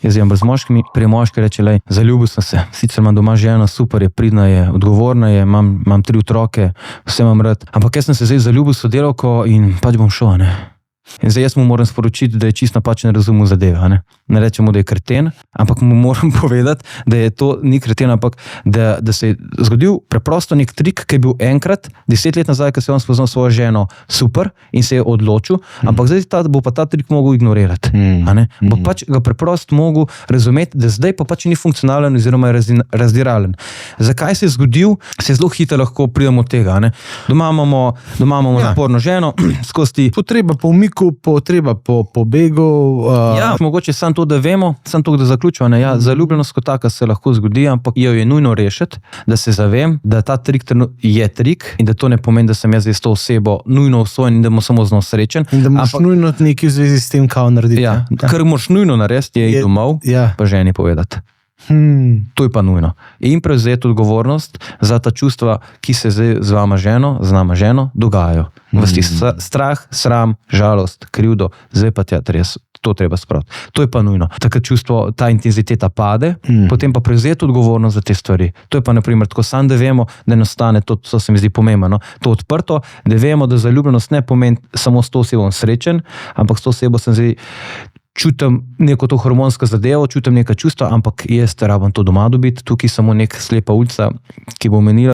jaz imam z moškimi, pri moški reče, lej, zaljubil sem se, sicer imam doma ženo, super je, pridna je, odgovorna je, imam 3 otroke, vse imam rad, ampak jaz sem se zdaj zaljubil s sodelavko in pač bom šel, ne. In zdaj jaz mu moram sporočiti, da je čisto napačno razumel zadeve, ne. Ne rečemo, da je kreten, ampak mu moram povedati, da je to ni kreten, ampak da se je zgodil preprosto nek trik, ki je bil enkrat, 10 let nazaj, ko se je on spoznal svojo ženo, super, in se je odločil, ampak zdaj bo pa ta trik mogel ignorirati, a ne. Bo pač ga preprosto mogel razumeti, da zdaj pa pač ni funkcionalen oziroma je razdiralen. Zakaj se je zgodil, se zelo hitro lahko pridemo od tega, a ne. Doma imamo naporno ženo, skozi potreba po umiku, potreba po pobegu. Mogoče samo to, da vemo, samo to, da zaključimo, ne, zaljubljenost kot taka se lahko zgodi, ampak jo je nujno rešiti, da se zavem, da ta trik je trik in da to ne pomeni, da sem jaz s to osebo nujno obsojen in da bomo samo z njo srečen. In da moraš nujno nekaj v zvezi s tem kao narediti. Kar moraš nujno narediti, je iti domov, pa ženi povedati. To je pa nujno. In prevzeti odgovornost za ta čustva, ki se zdaj z nama ženo dogajajo. Vsti strah, sram, žalost, krivdo, zdaj pa to treba spraviti. To je pa nujno. Takrat čustvo, ta intenziteta pade, potem pa prevzeti odgovornost za te stvari. To je pa naprimer tako sam, da vemo, da nastane, to se mi zdi pomembno, to odprto, da vemo, da zaljubljenost ne pomeni samo s to osebo srečen, ampak s to osebo sem zdaj čutim neko to hormonsko zadevo, čutim neka čustva, ampak jaz rabim to doma dobiti, tukaj samo nek slepa ulica, ki bo menila